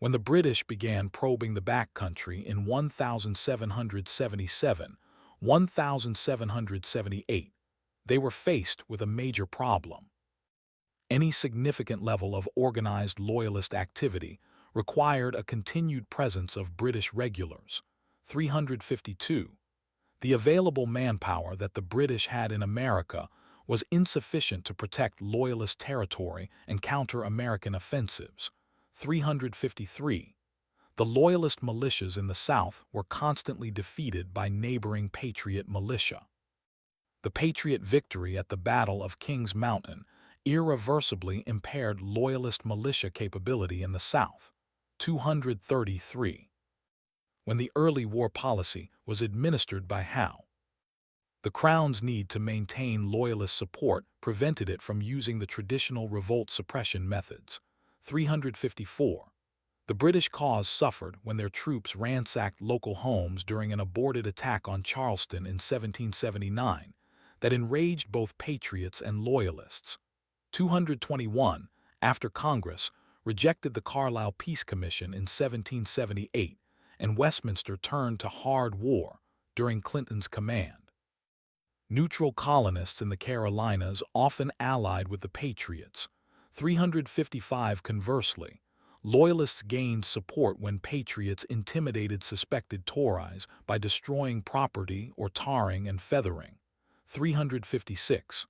When the British began probing the Backcountry in 1777, 1778, they were faced with a major problem. Any significant level of organized Loyalist activity required a continued presence of British regulars. 352. The available manpower that the British had in America was insufficient to protect Loyalist territory and counter American offensives. 353. The Loyalist militias in the South were constantly defeated by neighboring Patriot militia. The Patriot victory at the Battle of Kings Mountain irreversibly impaired Loyalist militia capability in the South. 233. When the early war policy was administered by Howe, the Crown's need to maintain Loyalist support prevented it from using the traditional revolt suppression methods. 354. The British cause suffered when their troops ransacked local homes during an aborted attack on Charleston in 1779 that enraged both Patriots and Loyalists. 221. After Congress rejected the Carlisle Peace Commission in 1778 and Westminster turned to hard war during Clinton's command, neutral colonists in the Carolinas often allied with the Patriots. 355. Conversely, Loyalists gained support when Patriots intimidated suspected Tories by destroying property or tarring and feathering. 356.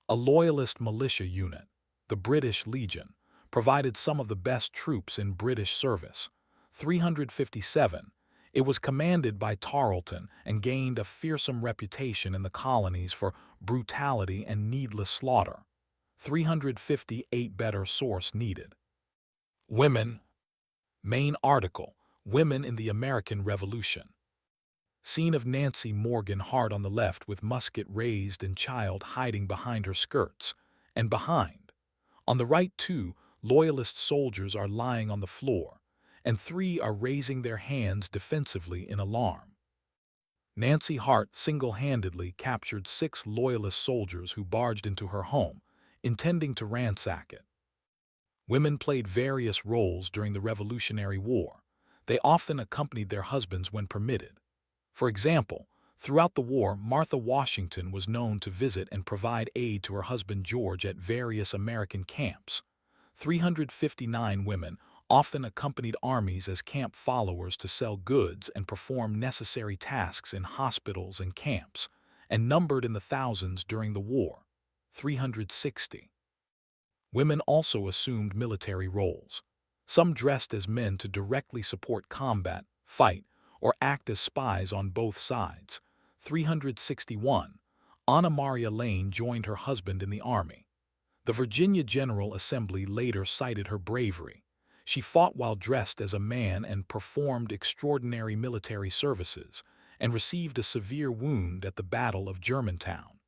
A Loyalist militia unit, the British Legion, provided some of the best troops in British service. 357. It was commanded by Tarleton and gained a fearsome reputation in the colonies for brutality and needless slaughter. 358. Better source needed. Women. Main article, Women in the American Revolution. Scene of Nancy Morgan Hart on the left with musket raised and child hiding behind her skirts, and behind. On the right, 2 Loyalist soldiers are lying on the floor, and 3 are raising their hands defensively in alarm. Nancy Hart single-handedly captured 6 Loyalist soldiers who barged into her home, intending to ransack it. Women played various roles during the Revolutionary War. They often accompanied their husbands when permitted. For example, throughout the war, Martha Washington was known to visit and provide aid to her husband George at various American camps. 359. Women often accompanied armies as camp followers to sell goods and perform necessary tasks in hospitals and camps, and numbered in the thousands during the war. 360. Women also assumed military roles. Some dressed as men to directly support combat, fight, or act as spies on both sides. 361. Anna Maria Lane joined her husband in the Army. The Virginia General Assembly later cited her bravery. She fought while dressed as a man and performed extraordinary military services, and received a severe wound at the Battle of Germantown.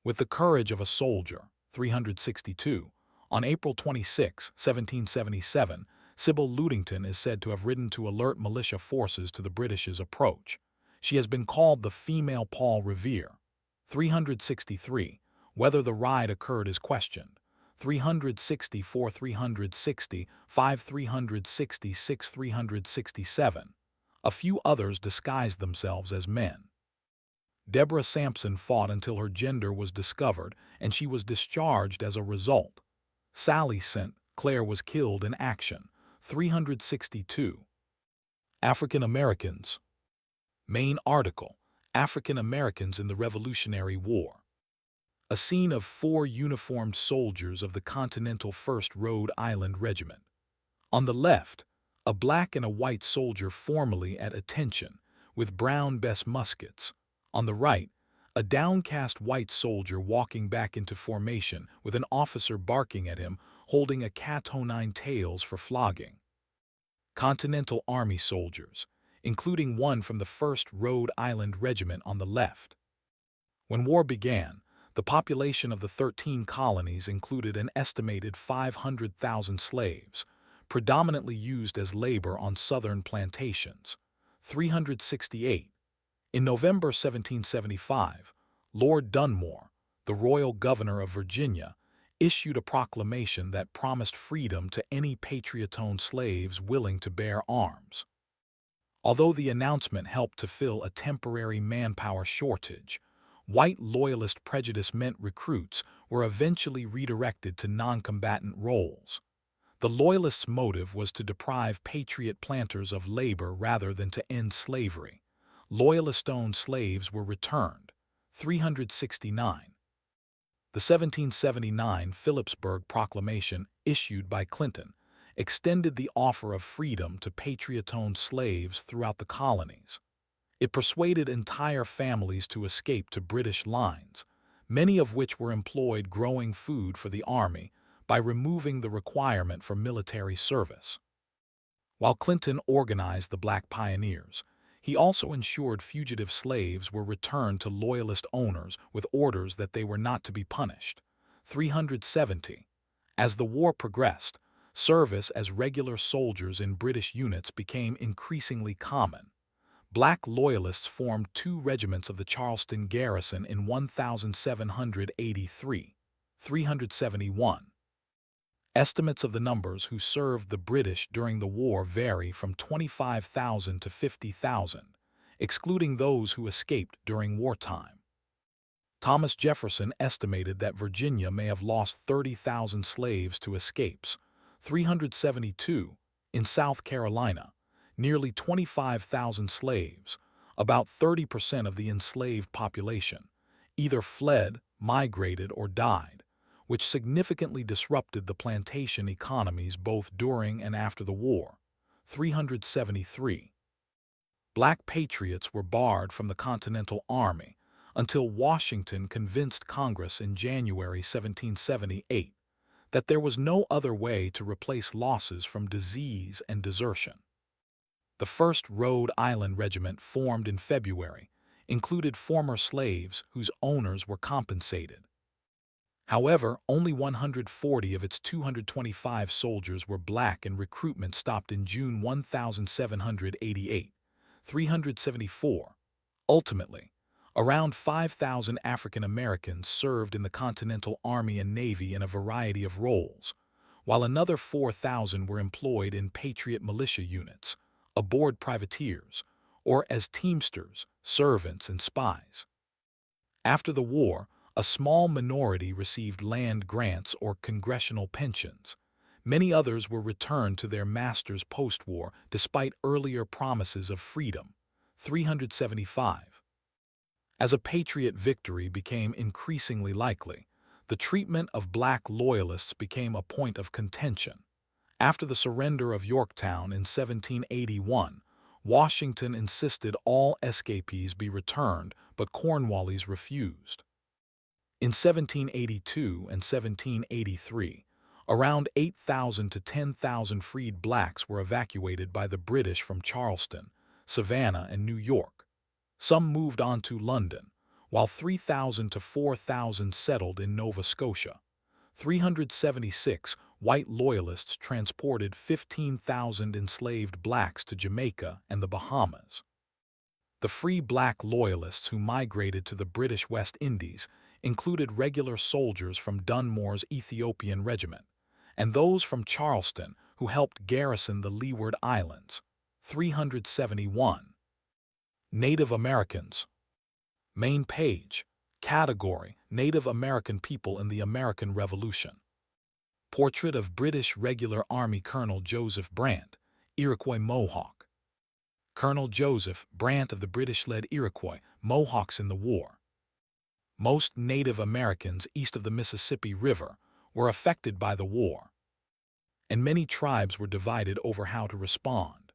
With the courage of a soldier. 362. On April 26, 1777, Sybil Ludington is said to have ridden to alert militia forces to the British's approach. She has been called the female Paul Revere. 363. Whether the ride occurred is questioned. 364, 365, 366, 367. A few others disguised themselves as men. Deborah Sampson fought until her gender was discovered, and she was discharged as a result. Sally St. Clair was killed in action. 362. African Americans. Main article, African Americans in the Revolutionary War. A scene of 4 uniformed soldiers of the Continental 1st Rhode Island Regiment. On the left, a black and a white soldier formally at attention, with brown Bess muskets. On the right, a downcast white soldier walking back into formation with an officer barking at him, holding a cat-o'-nine tails for flogging. Continental Army soldiers, including one from the 1st Rhode Island Regiment on the left. When war began, the population of the 13 colonies included an estimated 500,000 slaves, predominantly used as labor on southern plantations. 368. In November 1775, Lord Dunmore, the royal governor of Virginia, issued a proclamation that promised freedom to any Patriot-owned slaves willing to bear arms. Although the announcement helped to fill a temporary manpower shortage, white Loyalist prejudice meant recruits were eventually redirected to non-combatant roles. The Loyalists' motive was to deprive Patriot planters of labor rather than to end slavery. Loyalist-owned slaves were returned. 369. The 1779 Philipsburg Proclamation, issued by Clinton, extended the offer of freedom to Patriot-owned slaves throughout the colonies. It persuaded entire families to escape to British lines, many of which were employed growing food for the army, by removing the requirement for military service. While Clinton organized the Black Pioneers, he also ensured fugitive slaves were returned to Loyalist owners with orders that they were not to be punished. 370. As the war progressed, service as regular soldiers in British units became increasingly common. Black Loyalists formed 2 regiments of the Charleston garrison in 1783. 371. Estimates of the numbers who served the British during the war vary from 25,000 to 50,000, excluding those who escaped during wartime. Thomas Jefferson estimated that Virginia may have lost 30,000 slaves to escapes. 372. In South Carolina, nearly 25,000 slaves, about 30% of the enslaved population, either fled, migrated, or died, which significantly disrupted the plantation economies both during and after the war. 373. Black patriots were barred from the Continental Army until Washington convinced Congress in January 1778 that there was no other way to replace losses from disease and desertion. The 1st Rhode Island Regiment, formed in February, included former slaves whose owners were compensated. However, only 140 of its 225 soldiers were black, and recruitment stopped in June 1788. 374. Ultimately, around 5,000 African Americans served in the Continental Army and Navy in a variety of roles, while another 4,000 were employed in Patriot militia units, aboard privateers, or as teamsters, servants, and spies. After the war, a small minority received land grants or congressional pensions. Many others were returned to their masters post-war despite earlier promises of freedom. 375. As a Patriot victory became increasingly likely, the treatment of black Loyalists became a point of contention. After the surrender of Yorktown in 1781, Washington insisted all escapees be returned, but Cornwallis refused. In 1782 and 1783, around 8,000 to 10,000 freed blacks were evacuated by the British from Charleston, Savannah, and New York. Some moved on to London, while 3,000 to 4,000 settled in Nova Scotia. 376 white Loyalists transported 15,000 enslaved blacks to Jamaica and the Bahamas. The free black Loyalists who migrated to the British West Indies included regular soldiers from Dunmore's Ethiopian Regiment, and those from Charleston who helped garrison the Leeward Islands. 371. Native Americans. Main page. Category: Native American people in the American Revolution. Portrait of British Regular Army Colonel Joseph Brant, Iroquois Mohawk. Colonel Joseph Brant of the British-led Iroquois Mohawks in the war. Most Native Americans east of the Mississippi River were affected by the war, and many tribes were divided over how to respond.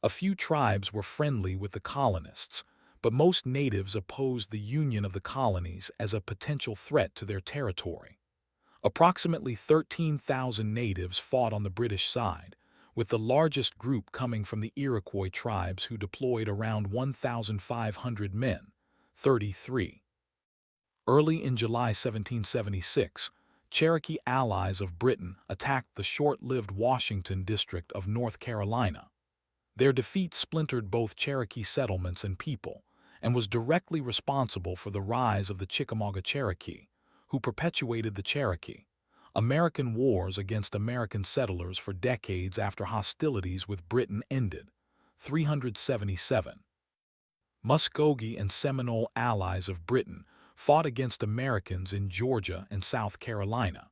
A few tribes were friendly with the colonists, but most natives opposed the union of the colonies as a potential threat to their territory. Approximately 13,000 natives fought on the British side, with the largest group coming from the Iroquois tribes, who deployed around 1,500 men. 33. Early in July 1776, Cherokee allies of Britain attacked the short-lived Washington District of North Carolina. Their defeat splintered both Cherokee settlements and people, and was directly responsible for the rise of the Chickamauga Cherokee, who perpetuated the Cherokee, American wars against American settlers for decades after hostilities with Britain ended. 377. Muskogee and Seminole allies of Britain fought against Americans in Georgia and South Carolina.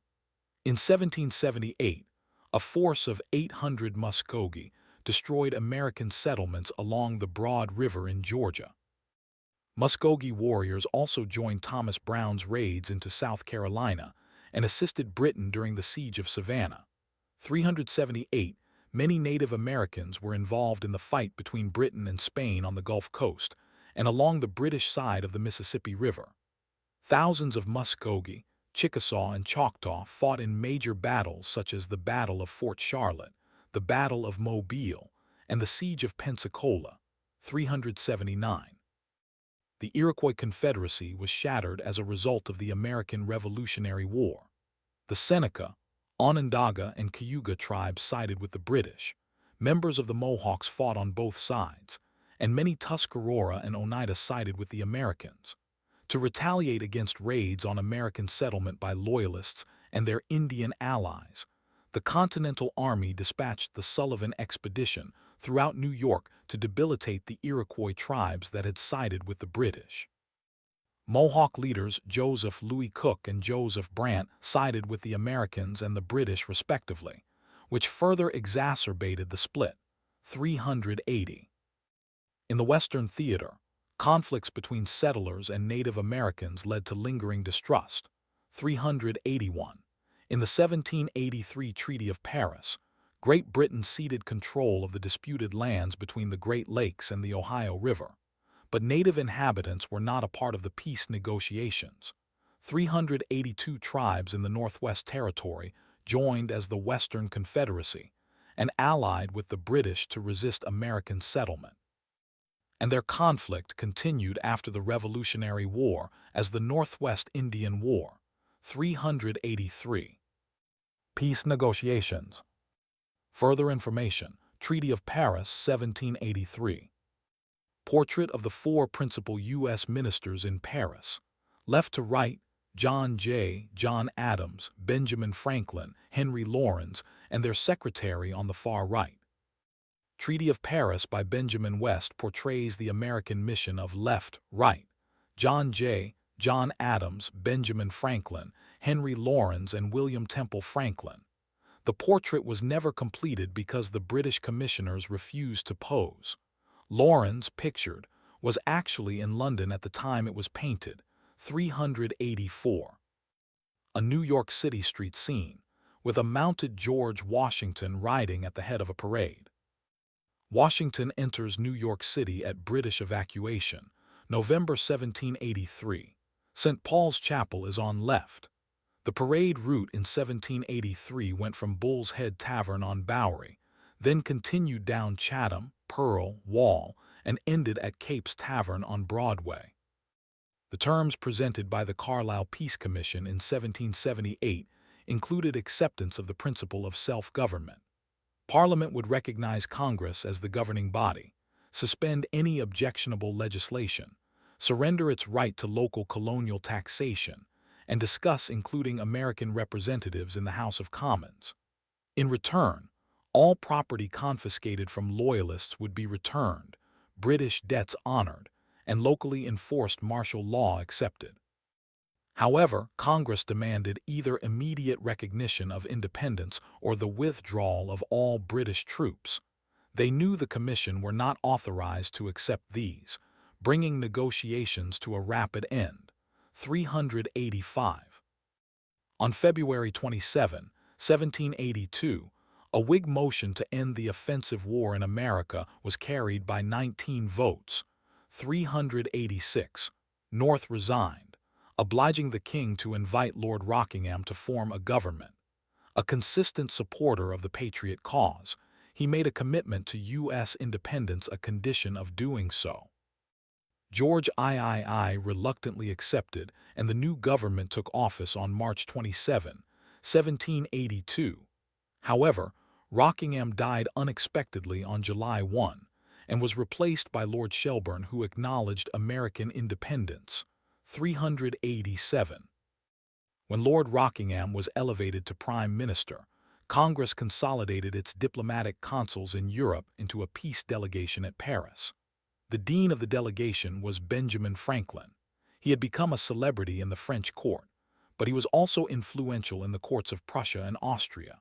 In 1778, a force of 800 Muskogee destroyed American settlements along the Broad River in Georgia. Muskogee warriors also joined Thomas Brown's raids into South Carolina and assisted Britain during the Siege of Savannah. 378. Many Native Americans were involved in the fight between Britain and Spain on the Gulf Coast and along the British side of the Mississippi River. Thousands of Muskogee, Chickasaw, and Choctaw fought in major battles such as the Battle of Fort Charlotte, the Battle of Mobile, and the Siege of Pensacola. 379. The Iroquois Confederacy was shattered as a result of the American Revolutionary War. The Seneca, Onondaga, and Cayuga tribes sided with the British. Members of the Mohawks fought on both sides, and many Tuscarora and Oneida sided with the Americans. To retaliate against raids on American settlement by Loyalists and their Indian allies, the Continental Army dispatched the Sullivan Expedition throughout New York to debilitate the Iroquois tribes that had sided with the British. Mohawk leaders Joseph Louis Cook and Joseph Brant sided with the Americans and the British respectively, which further exacerbated the split. 380. In the Western Theater, conflicts between settlers and Native Americans led to lingering distrust. 381. In the 1783 Treaty of Paris, Great Britain ceded control of the disputed lands between the Great Lakes and the Ohio River, but native inhabitants were not a part of the peace negotiations. 382 tribes in the Northwest Territory joined as the Western Confederacy and allied with the British to resist American settlement. And their conflict continued after the Revolutionary War as the Northwest Indian War. 383. Peace negotiations. Further information, Treaty of Paris, 1783. Portrait of the four principal U.S. ministers in Paris. Left to right, John Adams, Benjamin Franklin, Henry Laurens, and their secretary on the far right. Treaty of Paris by Benjamin West portrays the American mission of left-right, John Adams, Benjamin Franklin, Henry Laurens, and William Temple Franklin. The portrait was never completed because the British commissioners refused to pose. Laurens, pictured, was actually in London at the time it was painted. 384. A New York City street scene, with a mounted George Washington riding at the head of a parade. Washington enters New York City at British evacuation, November 1783. St. Paul's Chapel is on left. The parade route in 1783 went from Bull's Head Tavern on Bowery, then continued down Chatham, Pearl, Wall, and ended at Cape's Tavern on Broadway. The terms presented by the Carlisle Peace Commission in 1778 included acceptance of the principle of self-government. Parliament would recognize Congress as the governing body, suspend any objectionable legislation, surrender its right to local colonial taxation, and discuss including American representatives in the House of Commons. In return, all property confiscated from Loyalists would be returned, British debts honored, and locally enforced martial law accepted. However, Congress demanded either immediate recognition of independence or the withdrawal of all British troops. They knew the Commission were not authorized to accept these, bringing negotiations to a rapid end. 385. On February 27, 1782, a Whig motion to end the offensive war in America was carried by 19 votes. 386. North resigned, obliging the king to invite Lord Rockingham to form a government. A consistent supporter of the Patriot cause, he made a commitment to U.S. independence a condition of doing so. George III reluctantly accepted, and the new government took office on March 27, 1782. However, Rockingham died unexpectedly on July 1 and was replaced by Lord Shelburne, who acknowledged American independence. 387. When Lord Rockingham was elevated to Prime Minister, Congress consolidated its diplomatic consuls in Europe into a peace delegation at Paris. The dean of the delegation was Benjamin Franklin. He had become a celebrity in the French court, but he was also influential in the courts of Prussia and Austria.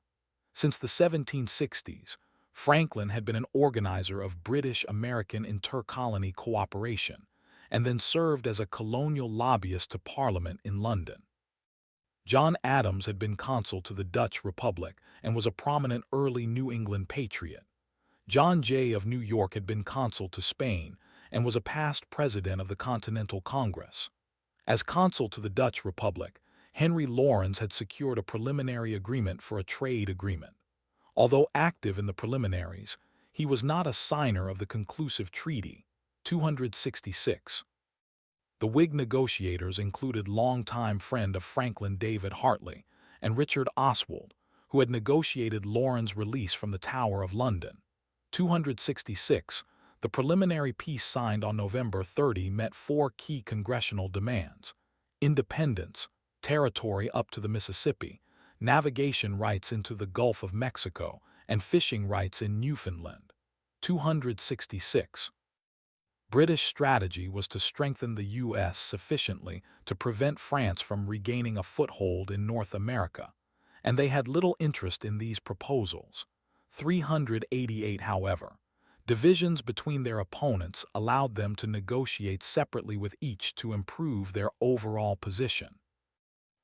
Since the 1760s, Franklin had been an organizer of British-American inter-colony cooperation, and then served as a colonial lobbyist to Parliament in London. John Adams had been consul to the Dutch Republic and was a prominent early New England patriot. John Jay of New York had been consul to Spain and was a past president of the Continental Congress. As consul to the Dutch Republic, Henry Lawrence had secured a preliminary agreement for a trade agreement. Although active in the preliminaries, he was not a signer of the conclusive treaty, 266. The Whig negotiators included longtime friend of Franklin David Hartley and Richard Oswald, who had negotiated Lawrence's release from the Tower of London. 266. The preliminary peace signed on November 30 met four key congressional demands: independence, territory up to the Mississippi, navigation rights into the Gulf of Mexico, and fishing rights in Newfoundland. 266. British strategy was to strengthen the U.S. sufficiently to prevent France from regaining a foothold in North America, and they had little interest in these proposals. 388. However, divisions between their opponents allowed them to negotiate separately with each to improve their overall position.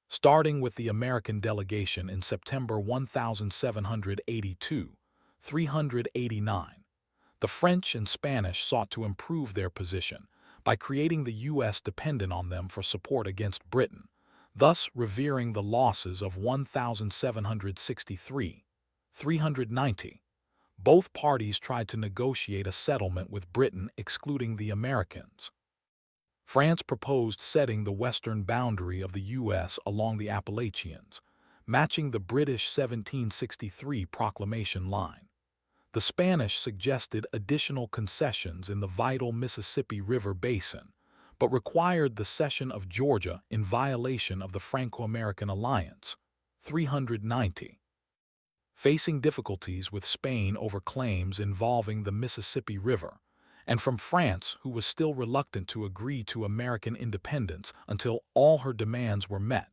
Starting with the American delegation in September 1782, 389, the French and Spanish sought to improve their position by creating the U.S. dependent on them for support against Britain, thus revering the losses of 1763, 390. Both parties tried to negotiate a settlement with Britain excluding the Americans. France proposed setting the western boundary of the U.S. along the Appalachians, matching the British 1763 proclamation line. The Spanish suggested additional concessions in the vital Mississippi River basin, but required the cession of Georgia in violation of the Franco-American alliance. 390. Facing difficulties with Spain over claims involving the Mississippi River, and from France, who was still reluctant to agree to American independence until all her demands were met,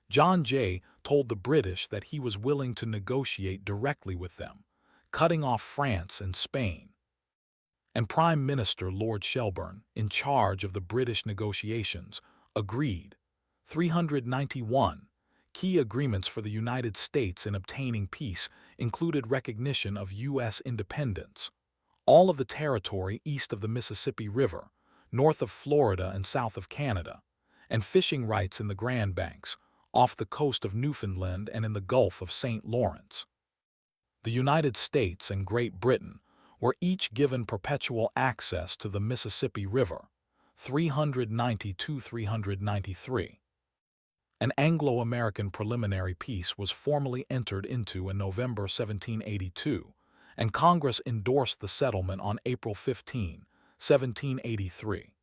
John Jay told the British that he was willing to negotiate directly with them, cutting off France and Spain. And Prime Minister Lord Shelburne, in charge of the British negotiations, agreed. 391. Key agreements for the United States in obtaining peace included recognition of U.S. independence, all of the territory east of the Mississippi River, north of Florida and south of Canada, and fishing rights in the Grand Banks, off the coast of Newfoundland and in the Gulf of St. Lawrence. The United States and Great Britain were each given perpetual access to the Mississippi River, 392-393. An Anglo-American preliminary peace was formally entered into in November 1782, and Congress endorsed the settlement on April 15, 1783.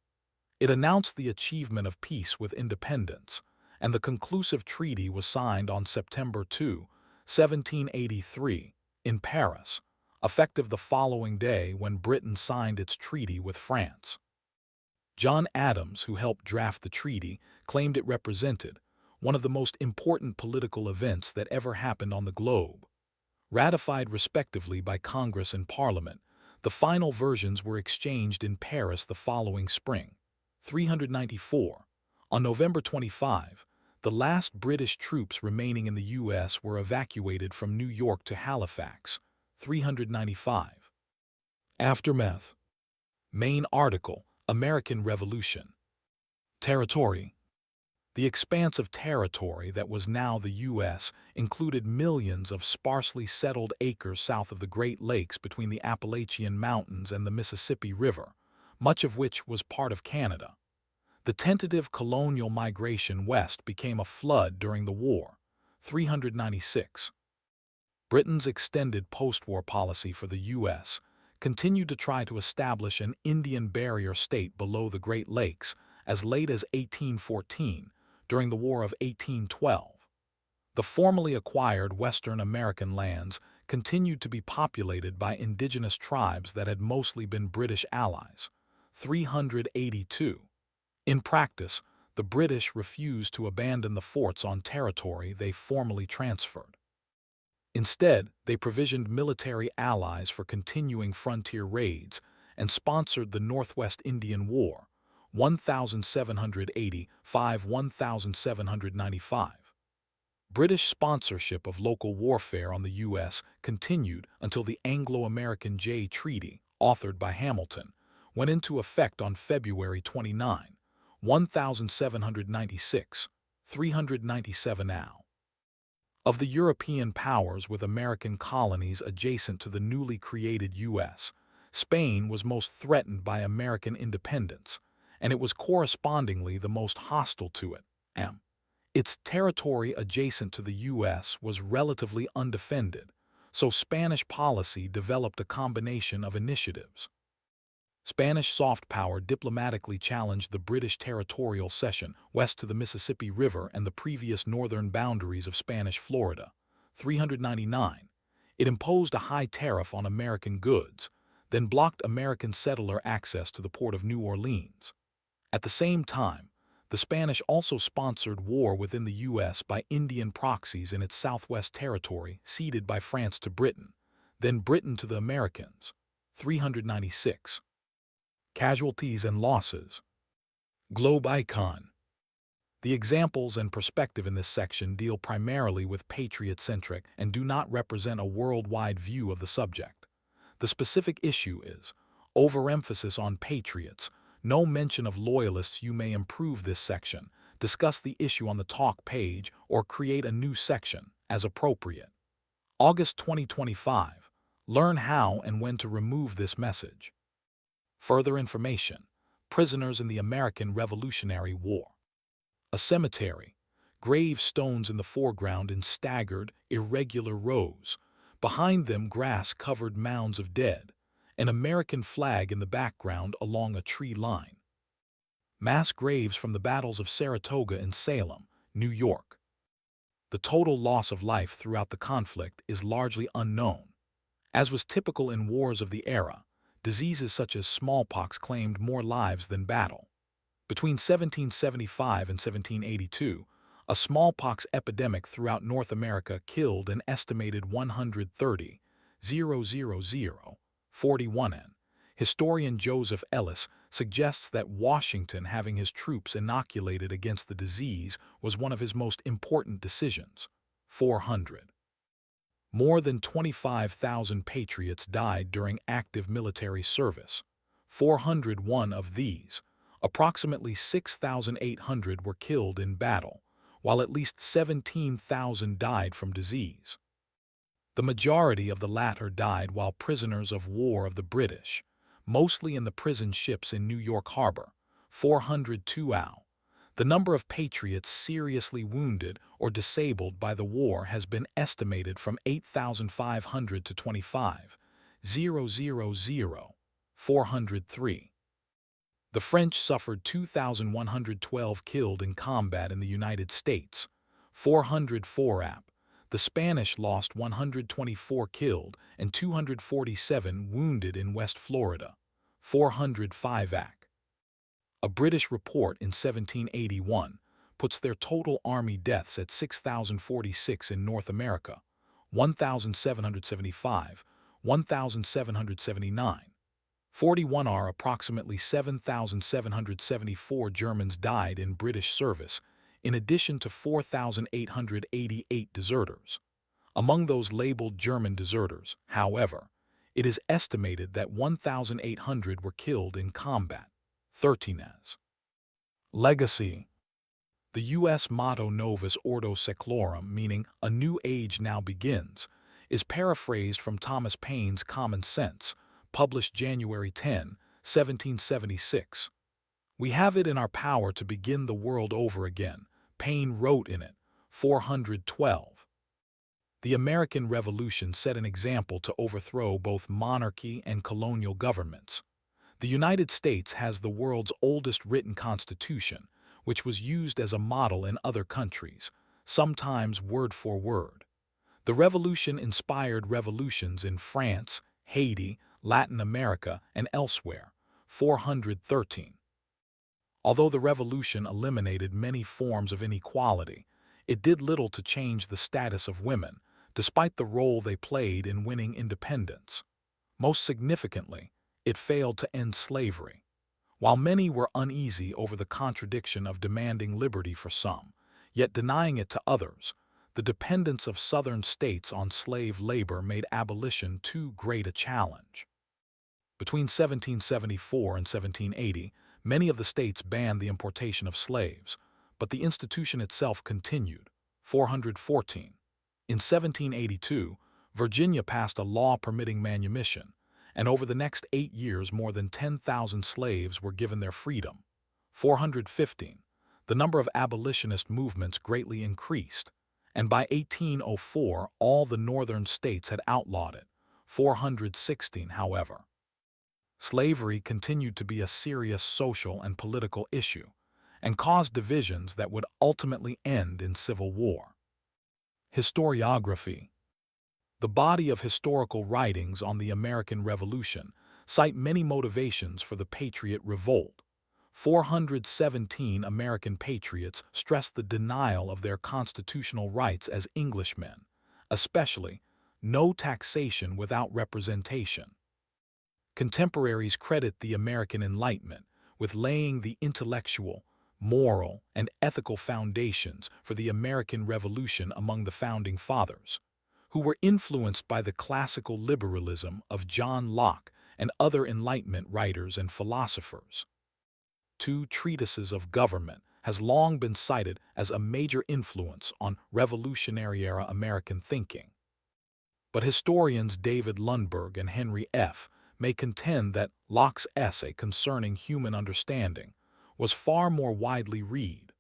It announced the achievement of peace with independence, and the conclusive treaty was signed on September 2, 1783, in Paris, effective the following day when Britain signed its treaty with France. John Adams, who helped draft the treaty, claimed it represented one of the most important political events that ever happened on the globe. Ratified respectively by Congress and Parliament, the final versions were exchanged in Paris the following spring. 394. On November 25, the last British troops remaining in the U.S. were evacuated from New York to Halifax. 395. Aftermath. Main article: American Revolution. Territory. The expanse of territory that was now the U.S. included millions of sparsely settled acres south of the Great Lakes between the Appalachian Mountains and the Mississippi River, much of which was part of Canada. The tentative colonial migration west became a flood during the war. 396. Britain's extended post-war policy for the U.S. continued to try to establish an Indian barrier state below the Great Lakes as late as 1814, during the War of 1812. The formerly acquired Western American lands continued to be populated by indigenous tribes that had mostly been British allies. 382. In practice, the British refused to abandon the forts on territory they formerly transferred. Instead, they provisioned military allies for continuing frontier raids and sponsored the Northwest Indian War, 1780–1795. British sponsorship of local warfare on the U.S. continued until the Anglo-American Jay Treaty, authored by Hamilton, went into effect on February 29, 1796, 397 AL. Of the European powers with American colonies adjacent to the newly created U.S., Spain was most threatened by American independence, and it was correspondingly the most hostile to it. Its territory adjacent to the U.S. was relatively undefended, so Spanish policy developed a combination of initiatives. Spanish soft power diplomatically challenged the British territorial cession west to the Mississippi River and the previous northern boundaries of Spanish Florida. 399. It imposed a high tariff on American goods, then blocked American settler access to the port of New Orleans. At the same time, the Spanish also sponsored war within the U.S. by Indian proxies in its southwest territory ceded by France to Britain, then Britain to the Americans. 396. Casualties and losses. Globe icon. The examples and perspective in this section deal primarily with Patriot-centric and do not represent a worldwide view of the subject. The specific issue is overemphasis on Patriots, no mention of Loyalists. You may improve this section, discuss the issue on the talk page, or create a new section, as appropriate. August 2025. Learn how and when to remove this message. Further information. Prisoners in the American Revolutionary War. A cemetery. Gravestones in the foreground in staggered, irregular rows. Behind them grass-covered mounds of dead. An American flag in the background along a tree line. Mass graves from the battles of Saratoga and Salem, New York. The total loss of life throughout the conflict is largely unknown. As was typical in wars of the era, diseases such as smallpox claimed more lives than battle. Between 1775 and 1782, a smallpox epidemic throughout North America killed an estimated 130,000. 41N. Historian Joseph Ellis suggests that Washington having his troops inoculated against the disease was one of his most important decisions. 400. More than 25,000 patriots died during active military service. 401 of these, approximately 6,800 were killed in battle, while at least 17,000 died from disease. The majority of the latter died while prisoners of war of the British, mostly in the prison ships in New York Harbor. 402 AL. The number of patriots seriously wounded or disabled by the war has been estimated from 8,500 to 25,000. 403. The French suffered 2,112 killed in combat in the United States. 404 AP. The Spanish lost 124 killed and 247 wounded in West Florida. 405 AC. A British report in 1781 puts their total army deaths at 6,046 in North America, 1,775, 1,779. 41 are approximately 7,774 Germans died in British service, in addition to 4,888 deserters. Among those labeled German deserters, however, it is estimated that 1,800 were killed in combat. 13 as. Legacy. The U.S. motto Novus Ordo Seclorum, meaning "a new age now begins," is paraphrased from Thomas Paine's Common Sense, published January 10, 1776. "We have it in our power to begin the world over again," Paine wrote in it. 412. The American Revolution set an example to overthrow both monarchy and colonial governments. The United States has the world's oldest written constitution, which was used as a model in other countries, sometimes word for word. The revolution inspired revolutions in France, Haiti, Latin America, and elsewhere. 413. Although the revolution eliminated many forms of inequality, it did little to change the status of women, despite the role they played in winning independence. Most significantly, it failed to end slavery. While many were uneasy over the contradiction of demanding liberty for some, yet denying it to others, the dependence of Southern states on slave labor made abolition too great a challenge. Between 1774 and 1780, many of the states banned the importation of slaves, but the institution itself continued. 414. In 1782, Virginia passed a law permitting manumission, and over the next 8 years more than 10,000 slaves were given their freedom. 415. The number of abolitionist movements greatly increased, and by 1804 all the northern states had outlawed it. 416, however. Slavery continued to be a serious social and political issue, and caused divisions that would ultimately end in civil war. Historiography. The body of historical writings on the American Revolution cite many motivations for the Patriot Revolt. 417 American patriots stressed the denial of their constitutional rights as Englishmen, especially no taxation without representation. Contemporaries credit the American Enlightenment with laying the intellectual, moral, and ethical foundations for the American Revolution among the Founding Fathers, who were influenced by the classical liberalism of John Locke and other Enlightenment writers and philosophers. Two treatises of government has long been cited as a major influence on Revolutionary-era American thinking. But historians David Lundberg and Henry F. may contend that Locke's essay concerning human understanding was far more widely read.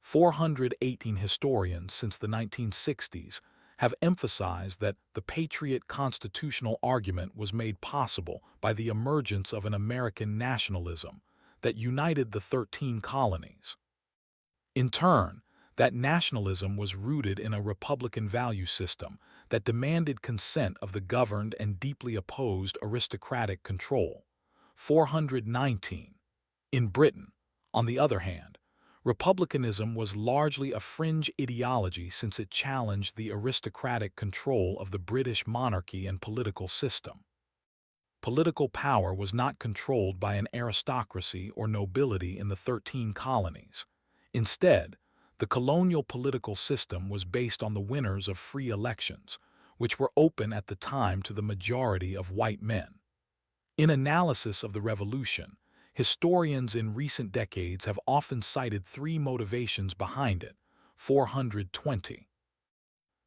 418 historians since the 1960s have emphasized that the Patriot constitutional argument was made possible by the emergence of an American nationalism that united the 13 colonies. In turn, that nationalism was rooted in a republican value system that demanded consent of the governed and deeply opposed aristocratic control. 419. In Britain, on the other hand, republicanism was largely a fringe ideology since it challenged the aristocratic control of the British monarchy and political system. Political power was not controlled by an aristocracy or nobility in the 13 colonies. Instead, the colonial political system was based on the winners of free elections, which were open at the time to the majority of white men. In analysis of the Revolution, historians in recent decades have often cited three motivations behind it. 420.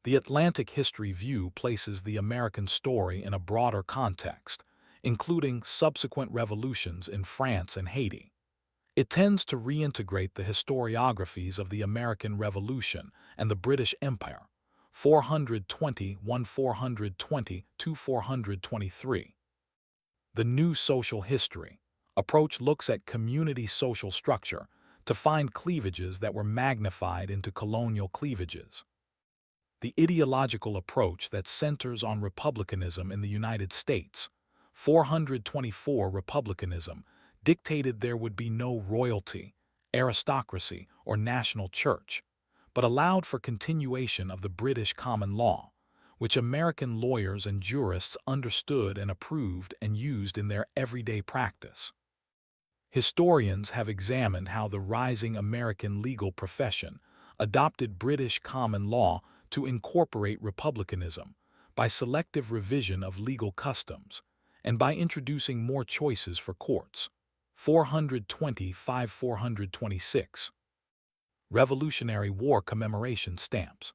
The Atlantic History View places the American story in a broader context, including subsequent revolutions in France and Haiti. It tends to reintegrate the historiographies of the American Revolution and the British Empire. 420, 420 to 423. The New Social History approach looks at community social structure to find cleavages that were magnified into colonial cleavages. The ideological approach that centers on republicanism in the United States, 424 republicanism, dictated there would be no royalty, aristocracy, or national church, but allowed for continuation of the British common law, which American lawyers and jurists understood and approved and used in their everyday practice. Historians have examined how the rising American legal profession adopted British common law to incorporate republicanism by selective revision of legal customs and by introducing more choices for courts. 425 426. Revolutionary War commemoration stamps.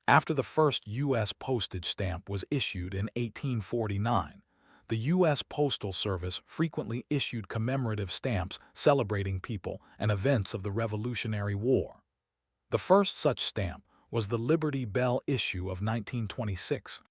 After the first U.S. postage stamp was issued in 1849, the U.S. Postal Service frequently issued commemorative stamps celebrating people and events of the Revolutionary War. The first such stamp was the Liberty Bell issue of 1926.